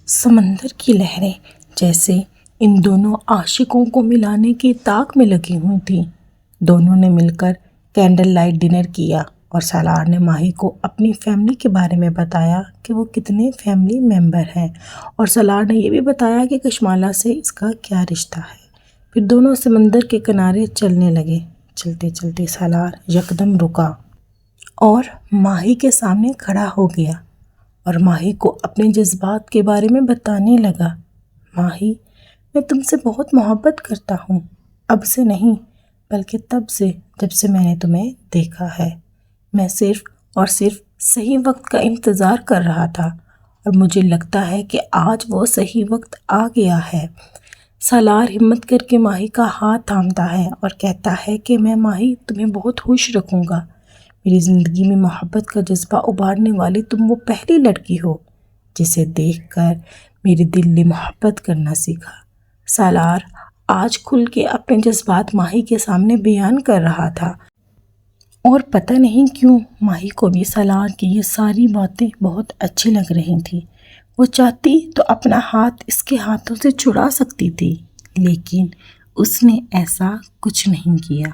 سمندر کی لہریں جیسے ان دونوں عاشقوں کو ملانے کی طاق میں لگی ہوئی تھیں۔ دونوں نے مل کر کینڈل لائٹ ڈنر کیا اور سالار نے ماہی کو اپنی فیملی کے بارے میں بتایا کہ وہ کتنے فیملی ممبر ہیں، اور سالار نے یہ بھی بتایا کہ کشمالہ سے اس کا کیا رشتہ ہے۔ پھر دونوں سمندر کے کنارے چلنے لگے۔ چلتے چلتے سالار یکدم رکا اور ماہی کے سامنے کھڑا ہو گیا اور ماہی کو اپنے جذبات کے بارے میں بتانے لگا۔ ماہی، میں تم سے بہت محبت کرتا ہوں، اب سے نہیں بلکہ تب سے جب سے میں نے تمہیں دیکھا ہے۔ میں صرف اور صرف صحیح وقت کا انتظار کر رہا تھا اور مجھے لگتا ہے کہ آج وہ صحیح وقت آ گیا ہے۔ سالار ہمت کر کے ماہی کا ہاتھ تھامتا ہے اور کہتا ہے کہ میں ماہی تمہیں بہت خوش رکھوں گا۔ میری زندگی میں محبت کا جذبہ ابھارنے والی تم وہ پہلی لڑکی ہو جسے دیکھ کر میرے دل نے محبت کرنا سیکھا۔ سالار آج کھل کے اپنے جذبات ماہی کے سامنے بیان کر رہا تھا، اور پتہ نہیں کیوں ماہی کو بھی سالار کی یہ ساری باتیں بہت اچھی لگ رہی تھیں۔ وہ چاہتی تو اپنا ہاتھ اس کے ہاتھوں سے چھڑا سکتی تھی، لیکن اس نے ایسا کچھ نہیں کیا۔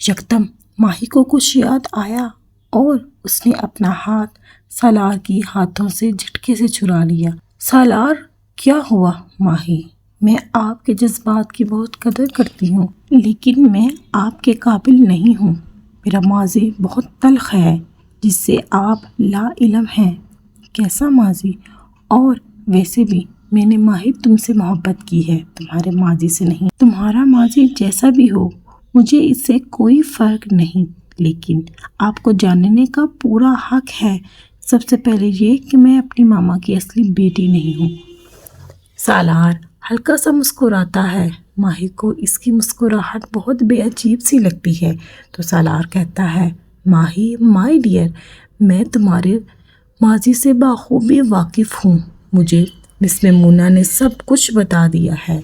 یکدم ماہی کو کچھ یاد آیا اور اس نے اپنا ہاتھ سالار کی ہاتھوں سے جھٹکے سے چھڑا لیا۔ سالار، کیا ہوا؟ ماہی، میں آپ کے جذبات کی بہت قدر کرتی ہوں، لیکن میں آپ کے قابل نہیں ہوں۔ میرا ماضی بہت تلخ ہے جس سے آپ لا علم ہیں۔ کیسا ماضی؟ اور ویسے بھی میں نے ماہی تم سے محبت کی ہے، تمہارے ماضی سے نہیں۔ تمہارا ماضی جیسا بھی ہو مجھے اس سے کوئی فرق نہیں، لیکن آپ کو جاننے کا پورا حق ہے۔ سب سے پہلے یہ کہ میں اپنی ماما کی اصلی بیٹی نہیں ہوں۔ سالار ہلکا سا مسکراتا ہے۔ ماہی کو اس کی مسکراہٹ بہت بے عجیب سی لگتی ہے، تو سالار کہتا ہے، ماہی مائی ڈیئر، میں تمہارے ماضی سے بخوبی واقف ہوں۔ مجھے مس میمونہ نے سب کچھ بتا دیا ہے۔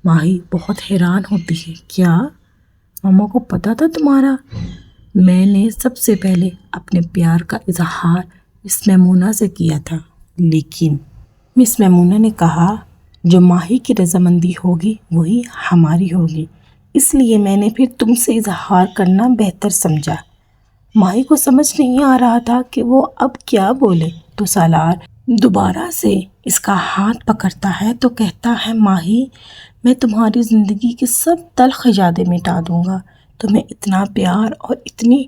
ماہی بہت حیران ہوتی ہے، کیا ماما کو پتا تھا تمہارا؟ میں نے سب سے پہلے اپنے پیار کا اظہار مس میمونہ سے کیا تھا، لیکن مس میمونہ نے کہا جو ماہی کی رضامندی ہوگی وہی ہماری ہوگی، اس لیے میں نے پھر تم سے اظہار کرنا بہتر سمجھا۔ ماہی کو سمجھ نہیں آ رہا تھا کہ وہ اب کیا بولے، تو سالار دوبارہ سے اس کا ہاتھ پکڑتا ہے تو کہتا ہے، ماہی میں تمہاری زندگی کے سب تلخ یادیں مٹا دوں گا، تمہیں اتنا پیار اور اتنی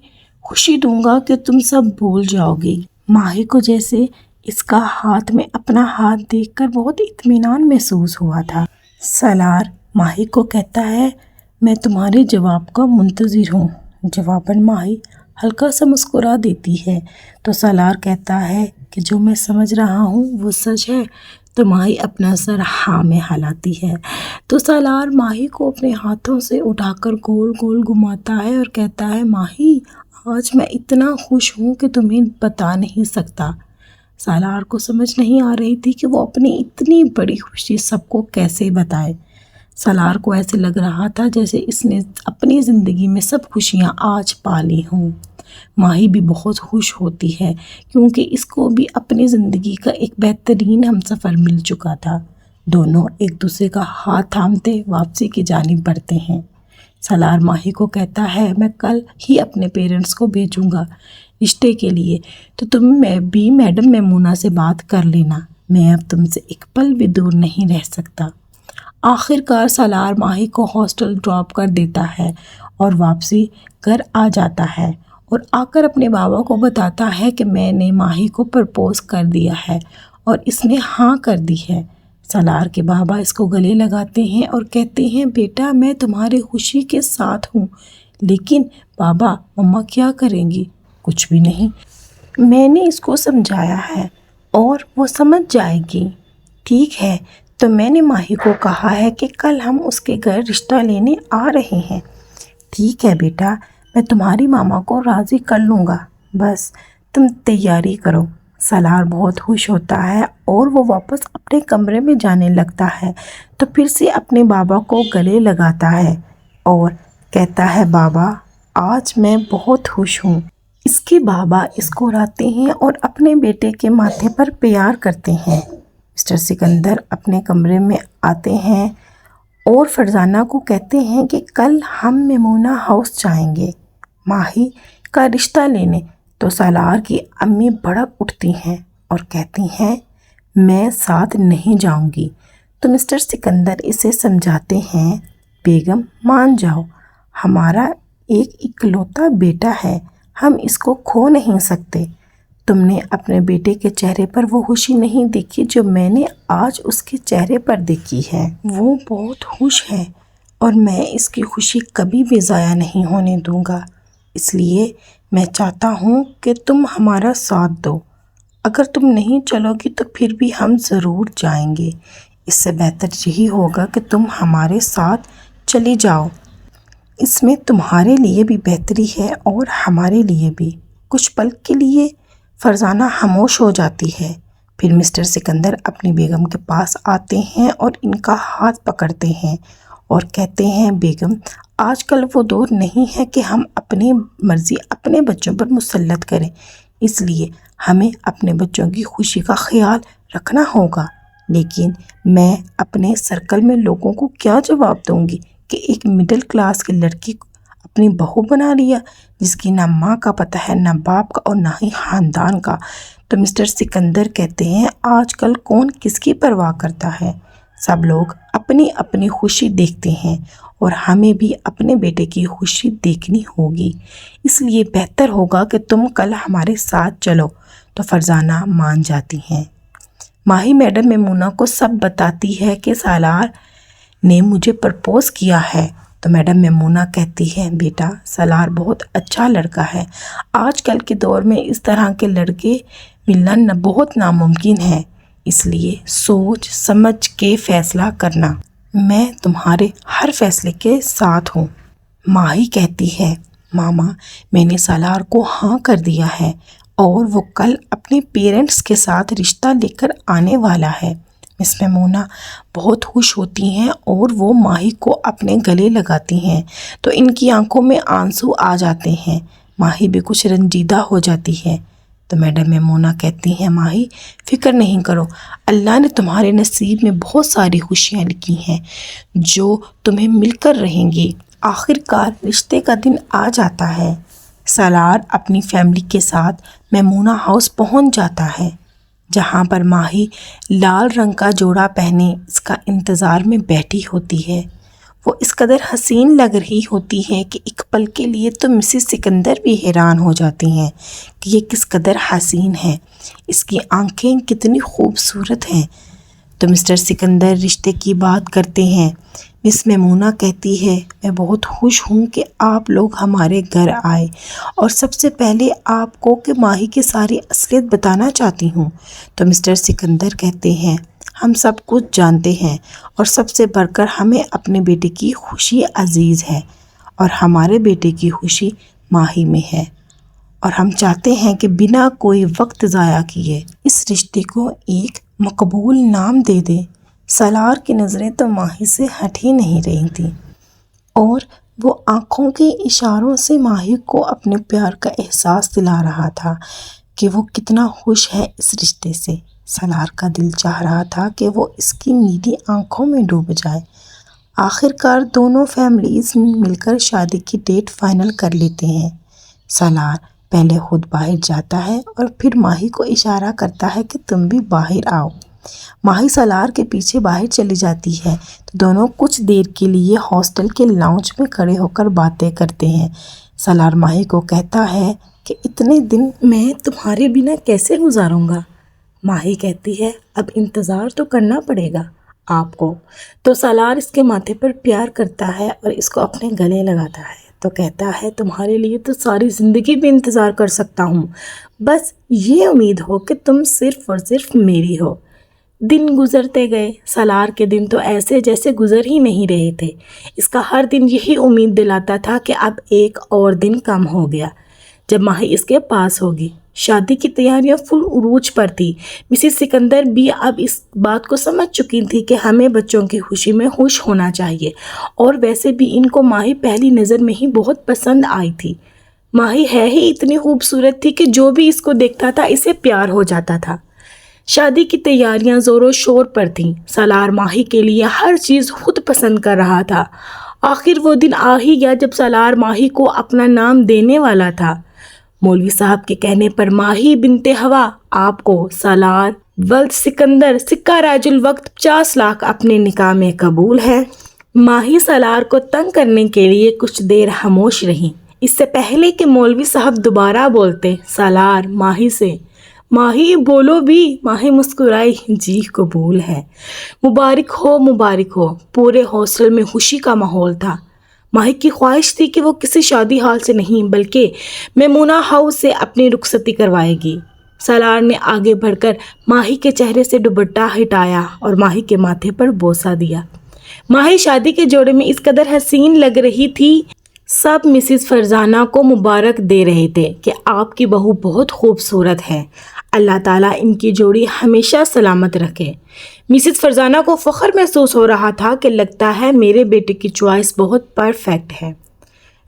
خوشی دوں گا کہ تم سب بھول جاؤ گی۔ ماہی کو جیسے اس کا ہاتھ میں اپنا ہاتھ دیکھ کر بہت اطمینان محسوس ہوا تھا۔ سالار ماہی کو کہتا ہے، میں تمہارے جواب کا منتظر ہوں۔ جواباً ماہی ہلکا سا مسکرا دیتی ہے، تو سالار کہتا ہے کہ جو میں سمجھ رہا ہوں وہ سچ ہے، تو ماہی اپنا سر ہاں میں ہلاتی ہے۔ تو سالار ماہی کو اپنے ہاتھوں سے اٹھا کر گول گول گھماتا ہے اور کہتا ہے، ماہی آج میں اتنا خوش ہوں کہ تمہیں بتا نہیں سکتا۔ سالار کو سمجھ نہیں آ رہی تھی کہ وہ اپنی اتنی بڑی خوشی سب کو کیسے بتائے۔ سالار کو ایسے لگ رہا تھا جیسے اس نے اپنی زندگی میں سب خوشیاں آج پا لی ہوں۔ ماہی بھی بہت خوش ہوتی ہے کیونکہ اس کو بھی اپنی زندگی کا ایک بہترین ہمسفر مل چکا تھا۔ دونوں ایک دوسرے کا ہاتھ تھامتے واپسی کی جانب بڑھتے ہیں۔ سالار ماہی کو کہتا ہے، میں کل ہی اپنے پیرنٹس کو بھیجوں گا رشتے کے لیے، تو تم میں بھی میڈم میمونہ سے بات کر لینا، میں اب تم سے ایک پل بھی دور نہیں رہ سکتا۔ آخر کار سالار ماہی کو ہاسٹل ڈراپ کر دیتا ہے اور واپسی گھر آ جاتا ہے، اور آ کر اپنے بابا کو بتاتا ہے کہ میں نے ماہی کو پرپوز کر دیا ہے اور اس نے ہاں کر دی ہے۔ سالار کے بابا اس کو گلے لگاتے ہیں اور کہتے ہیں، بیٹا میں تمہاری خوشی کے ساتھ ہوں، لیکن بابا مما کیا کریں گی؟ کچھ بھی نہیں، میں نے اس کو سمجھایا ہے اور وہ سمجھ جائے گی۔ ٹھیک ہے، تو میں نے ماہی کو کہا ہے کہ کل ہم اس کے گھر رشتہ لینے آ رہے ہیں۔ ٹھیک ہے بیٹا، میں تمہاری ماما کو راضی کر لوں گا، بس تم تیاری کرو۔ سالار بہت خوش ہوتا ہے اور وہ واپس اپنے کمرے میں جانے لگتا ہے تو پھر سے اپنے بابا کو گلے لگاتا ہے اور کہتا ہے، بابا آج میں بہت خوش ہوں۔ اس کے بابا اس کو لاتے ہیں اور اپنے بیٹے کے ماتھے پر پیار کرتے ہیں۔ مسٹر سکندر اپنے کمرے میں آتے ہیں اور فرزانہ کو کہتے ہیں کہ کل ہم میمونہ ہاؤس جائیں گے ماہی کا رشتہ لینے، تو سالار کی امی بھڑک اٹھتی ہیں اور کہتی ہیں میں ساتھ نہیں جاؤں گی۔ تو مسٹر سکندر اسے سمجھاتے ہیں بیگم مان جاؤ، ہمارا ایک اکلوتا بیٹا ہے، ہم اس کو کھو نہیں سکتے۔ تم نے اپنے بیٹے کے چہرے پر وہ خوشی نہیں دیکھی جو میں نے آج اس کے چہرے پر دیکھی ہے۔ وہ بہت خوش ہے اور میں اس کی خوشی کبھی بھی ضائع نہیں ہونے دوں گا، اس لیے میں چاہتا ہوں کہ تم ہمارا ساتھ دو۔ اگر تم نہیں چلو گی تو پھر بھی ہم ضرور جائیں گے، اس سے بہتر یہی ہوگا کہ تم ہمارے ساتھ چلی جاؤ، اس میں تمہارے لیے بھی بہتری ہے اور ہمارے لیے بھی۔ کچھ پل کے لیے فرزانہ خاموش ہو جاتی ہے، پھر مسٹر سکندر اپنی بیگم کے پاس آتے ہیں اور ان کا ہاتھ پکڑتے ہیں اور کہتے ہیں بیگم آج کل وہ دور نہیں ہے کہ ہم اپنی مرضی اپنے بچوں پر مسلط کریں، اس لیے ہمیں اپنے بچوں کی خوشی کا خیال رکھنا ہوگا۔ لیکن میں اپنے سرکل میں لوگوں کو کیا جواب دوں گی کہ ایک مڈل کلاس کی لڑکی اپنی بہو بنا لیا، جس کی نہ ماں کا پتہ ہے، نہ باپ کا اور نہ ہی خاندان کا۔ تو مسٹر سکندر کہتے ہیں آج کل کون کس کی پرواہ کرتا ہے، سب لوگ اپنی اپنی خوشی دیکھتے ہیں اور ہمیں بھی اپنے بیٹے کی خوشی دیکھنی ہوگی، اس لیے بہتر ہوگا کہ تم کل ہمارے ساتھ چلو۔ تو فرزانہ مان جاتی ہیں۔ ماہی میڈم میمونہ کو سب بتاتی ہے کہ سالار نے مجھے پرپوز کیا ہے، تو میڈم میمونہ کہتی ہے بیٹا سالار بہت اچھا لڑکا ہے، آج کل کے دور میں اس طرح کے لڑکے ملنا بہت ناممکن ہے، اس لیے سوچ سمجھ کے فیصلہ کرنا، میں تمہارے ہر فیصلے کے ساتھ ہوں۔ ماہی کہتی ہے ماما میں نے سالار کو ہاں کر دیا ہے اور وہ کل اپنے پیرنٹس کے ساتھ رشتہ لے کر آنے والا ہے۔ مس میمونہ بہت خوش ہوتی ہیں اور وہ ماہی کو اپنے گلے لگاتی ہیں تو ان کی آنکھوں میں آنسو آ جاتے ہیں، ماہی بھی کچھ رنجیدہ ہو جاتی ہے۔ تو میڈم میمونہ کہتی ہیں ماہی فکر نہیں کرو، اللہ نے تمہارے نصیب میں بہت ساری خوشیاں لکھی ہیں جو تمہیں مل کر رہیں گی، آخر کار رشتے کا دن آ جاتا ہے۔ سالار اپنی فیملی کے ساتھ میمونہ ہاؤس پہنچ جاتا ہے، جہاں پر ماہی لال رنگ کا جوڑا پہنے اس کا انتظار میں بیٹھی ہوتی ہے۔ وہ اس قدر حسین لگ رہی ہوتی ہے کہ ایک پل کے لیے تو مسز سکندر بھی حیران ہو جاتی ہیں کہ یہ کس قدر حسین ہے، اس کی آنکھیں کتنی خوبصورت ہیں۔ تو مسٹر سکندر رشتے کی بات کرتے ہیں۔ مس میمونہ کہتی ہے میں بہت خوش ہوں کہ آپ لوگ ہمارے گھر آئے اور سب سے پہلے آپ کو کہ ماہی کی ساری اصلیت بتانا چاہتی ہوں۔ تو مسٹر سکندر کہتے ہیں ہم سب کچھ جانتے ہیں اور سب سے بڑھ کر ہمیں اپنے بیٹے کی خوشی عزیز ہے اور ہمارے بیٹے کی خوشی ماہی میں ہے اور ہم چاہتے ہیں کہ بنا کوئی وقت ضائع کیے اس رشتے کو ایک مقبول نام دے دیں۔ سالار کی نظریں تو ماہی سے ہٹ ہی نہیں رہی تھیں اور وہ آنکھوں کے اشاروں سے ماہی کو اپنے پیار کا احساس دلا رہا تھا کہ وہ کتنا خوش ہے اس رشتے سے۔ سالار کا دل چاہ رہا تھا کہ وہ اس کی نیلی آنکھوں میں ڈوب جائے۔ آخر کار دونوں فیملیز مل کر شادی کی ڈیٹ فائنل کر لیتے ہیں۔ سالار پہلے خود باہر جاتا ہے اور پھر ماہی کو اشارہ کرتا ہے کہ تم بھی باہر آؤ۔ ماہی سالار کے پیچھے باہر چلی جاتی ہے تو دونوں کچھ دیر کے لیے ہاسٹل کے لاؤنج میں کھڑے ہو کر باتیں کرتے ہیں۔ سالار ماہی کو کہتا ہے کہ اتنے دن میں تمہارے بنا کیسے گزاروں گا؟ ماہی کہتی ہے اب انتظار تو کرنا پڑے گا آپ کو۔ تو سالار اس کے ماتھے پر پیار کرتا ہے اور اس کو اپنے گلے لگاتا ہے تو کہتا ہے تمہارے لیے تو ساری زندگی بھی انتظار کر سکتا ہوں، بس یہ امید ہو کہ تم صرف اور صرف میری ہو۔ دن گزرتے گئے، سالار کے دن تو ایسے جیسے گزر ہی نہیں رہے تھے، اس کا ہر دن یہی امید دلاتا تھا کہ اب ایک اور دن کم ہو گیا جب ماہی اس کے پاس ہوگی۔ شادی کی تیاریاں فل عروج پر تھی، مسز سکندر بھی اب اس بات کو سمجھ چکی تھی کہ ہمیں بچوں کی خوشی میں خوش ہونا چاہیے اور ویسے بھی ان کو ماہی پہلی نظر میں ہی بہت پسند آئی تھی۔ ماہی ہے ہی اتنی خوبصورت تھی کہ جو بھی اس کو دیکھتا تھا اسے پیار ہو جاتا تھا۔ شادی کی تیاریاں زور و شور پر تھیں۔ سالار ماہی کے لیے ہر چیز خود پسند کر رہا تھا۔ آخر وہ دن آ ہی گیا جب سالار ماہی کو اپنا نام دینے والا تھا۔ مولوی صاحب کے کہنے پر ماہی بنت ہوا آپ کو سالار ولد سکندر سکہ راج الوقت 50 لاکھ اپنے نکاح میں قبول ہے۔ ماہی سالار کو تنگ کرنے کے لیے کچھ دیر خاموش رہی۔ اس سے پہلے کہ مولوی صاحب دوبارہ بولتے سالار ماہی سے، ماہی بولو بھی۔ ماہی مسکرائی، جی قبول ہے، مبارک ہو مبارک ہو۔ پورے ہاسٹل میں خوشی کا ماحول تھا۔ ماہی کی خواہش تھی کہ وہ کسی شادی ہال سے نہیں بلکہ میمونہ ہاؤس سے اپنی رخصتی کروائے گی۔ سالار نے آگے بڑھ کر ماہی کے چہرے سے دوپٹہ ہٹایا اور ماہی کے ماتھے پر بوسہ دیا۔ ماہی شادی کے جوڑے میں اس قدر حسین لگ رہی تھی، سب مسز فرزانہ کو مبارک دے رہے تھے کہ آپ کی بہو بہت خوبصورت ہے، اللہ تعالیٰ ان کی جوڑی ہمیشہ سلامت رکھے۔ مسز فرزانہ کو فخر محسوس ہو رہا تھا کہ لگتا ہے میرے بیٹے کی چوائس بہت پرفیکٹ ہے۔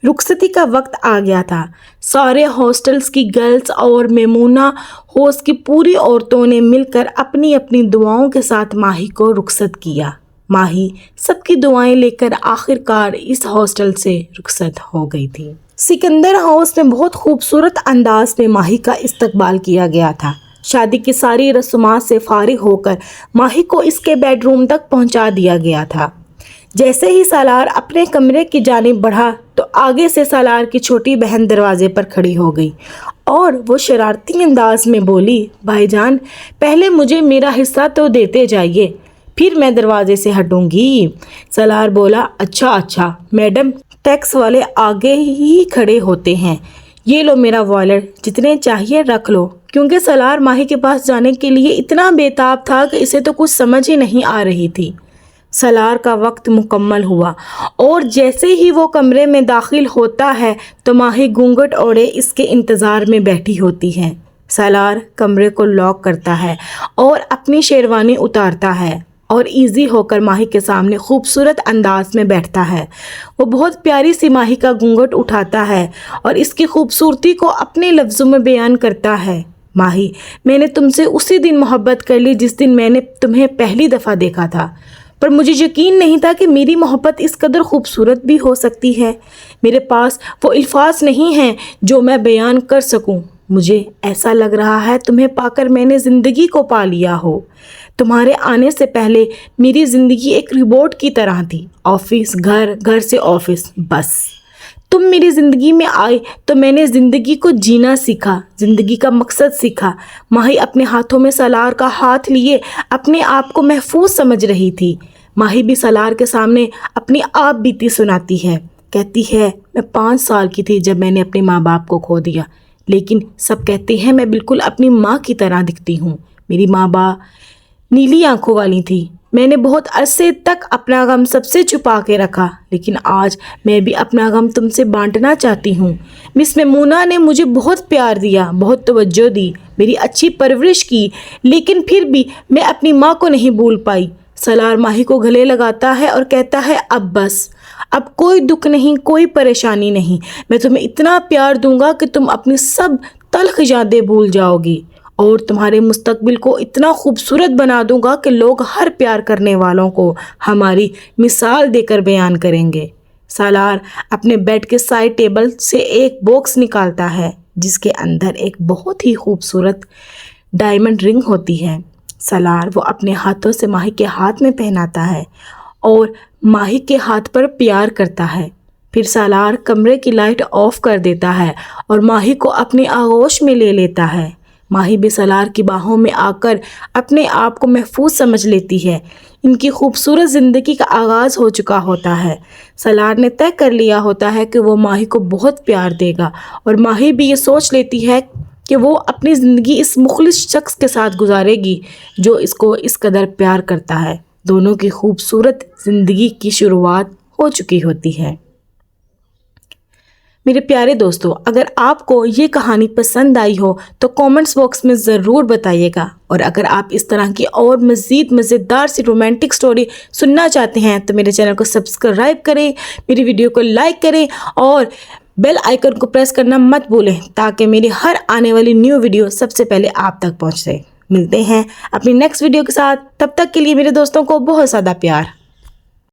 رخصتی کا وقت آ گیا تھا۔ سارے ہاسٹلز کی گرلز اور میمونہ ہاؤس کی پوری عورتوں نے مل کر اپنی اپنی دعاؤں کے ساتھ ماہی کو رخصت کیا۔ ماہی سب کی دعائیں لے کر آخرکار اس ہاسٹل سے رخصت ہو گئی تھی۔ سکندر ہاؤس میں بہت خوبصورت انداز میں ماہی کا استقبال کیا گیا تھا۔ شادی کی ساری رسومات سے فارغ ہو کر ماہی کو اس کے بیڈ روم تک پہنچا دیا گیا تھا۔ جیسے ہی سالار اپنے کمرے کی جانب بڑھا تو آگے سے سالار کی چھوٹی بہن دروازے پر کھڑی ہو گئی اور وہ شرارتی انداز میں بولی، بھائی جان پہلے مجھے میرا حصہ تو دیتے جائیے، پھر میں دروازے سے ہٹوں گی۔ سالار بولا، اچھا میڈم، ٹیکس والے آگے ہی کھڑے ہوتے ہیں، یہ لو میرا والٹ، جتنے چاہیے رکھ لو۔ کیونکہ سالار ماہی کے پاس جانے کے لیے اتنا بے تاب تھا کہ اسے تو کچھ سمجھ ہی نہیں آ رہی تھی۔ سالار کا وقت مکمل ہوا اور جیسے ہی وہ کمرے میں داخل ہوتا ہے تو ماہی گھونگھٹ اوڑھے اس کے انتظار میں بیٹھی ہوتی ہے۔ سالار کمرے کو لاک کرتا ہے اور اپنی شیروانی اتارتا ہے اور ایزی ہو کر ماہی کے سامنے خوبصورت انداز میں بیٹھتا ہے۔ وہ بہت پیاری سی ماہی کا گھونگھٹ اٹھاتا ہے اور اس کی خوبصورتی کو اپنے لفظوں میں بیان کرتا ہے، ماہی میں نے تم سے اسی دن محبت کر لی جس دن میں نے تمہیں پہلی دفعہ دیکھا تھا، پر مجھے یقین نہیں تھا کہ میری محبت اس قدر خوبصورت بھی ہو سکتی ہے۔ میرے پاس وہ الفاظ نہیں ہیں جو میں بیان کر سکوں۔ مجھے ایسا لگ رہا ہے تمہیں پا کر میں نے زندگی کو پا لیا ہو۔ تمہارے آنے سے پہلے میری زندگی ایک روبوٹ کی طرح تھی، آفس گھر، گھر سے آفس، بس تم میری زندگی میں آئے تو میں نے زندگی کو جینا سیکھا، زندگی کا مقصد سیکھا۔ ماہی اپنے ہاتھوں میں سالار کا ہاتھ لیے اپنے آپ کو محفوظ سمجھ رہی تھی۔ ماہی بھی سالار کے سامنے اپنی آپ بیتی سناتی ہے، کہتی ہے، میں 5 سال کی تھی جب میں نے اپنے ماں باپ کو کھو دیا، لیکن سب کہتے ہیں میں بالکل اپنی ماں کی طرح دکھتی ہوں۔ میری ماں نیلی آنکھوں والی تھی۔ میں نے بہت عرصے تک اپنا غم سب سے چھپا کے رکھا، لیکن آج میں بھی اپنا غم تم سے بانٹنا چاہتی ہوں۔ مس میمونہ نے مجھے بہت پیار دیا، بہت توجہ دی، میری اچھی پرورش کی، لیکن پھر بھی میں اپنی ماں کو نہیں بھول پائی۔ سالار ماہی کو گلے لگاتا ہے اور کہتا ہے، اب بس، اب کوئی دکھ نہیں، کوئی پریشانی نہیں، میں تمہیں اتنا پیار دوں گا کہ تم اپنی سب تلخ یادیں بھول جاؤ گی اور تمہارے مستقبل کو اتنا خوبصورت بنا دوں گا کہ لوگ ہر پیار کرنے والوں کو ہماری مثال دے کر بیان کریں گے۔ سالار اپنے بیڈ کے سائڈ ٹیبل سے ایک باکس نکالتا ہے جس کے اندر ایک بہت ہی خوبصورت ڈائمنڈ رنگ ہوتی ہے۔ سالار وہ اپنے ہاتھوں سے ماہی کے ہاتھ میں پہناتا ہے اور ماہی کے ہاتھ پر پیار کرتا ہے۔ پھر سالار کمرے کی لائٹ آف کر دیتا ہے اور ماہی کو اپنی آغوش میں لے لیتا ہے۔ ماہی بھی سالار کی باہوں میں آ کر اپنے آپ کو محفوظ سمجھ لیتی ہے۔ ان کی خوبصورت زندگی کا آغاز ہو چکا ہوتا ہے۔ سالار نے طے کر لیا ہوتا ہے کہ وہ ماہی کو بہت پیار دے گا اور ماہی بھی یہ سوچ لیتی ہے کہ وہ اپنی زندگی اس مخلص شخص کے ساتھ گزارے گی جو اس کو اس قدر پیار کرتا ہے۔ دونوں کی خوبصورت زندگی کی شروعات ہو چکی ہوتی ہے۔ میرے پیارے دوستو، اگر آپ کو یہ کہانی پسند آئی ہو تو کامنٹس باکس میں ضرور بتائیے گا، اور اگر آپ اس طرح کی اور مزید مزیدار سی رومانٹک سٹوری سننا چاہتے ہیں تو میرے چینل کو سبسکرائب کریں، میری ویڈیو کو لائک کریں اور بیل آئیکن کو پریس کرنا مت بھولیں تاکہ میری ہر آنے والی نیو ویڈیو سب سے پہلے آپ تک پہنچ جائے۔ ملتے ہیں اپنی نیکسٹ ویڈیو کے ساتھ، تب تک کے لیے میرے دوستوں کو بہت زیادہ پیار۔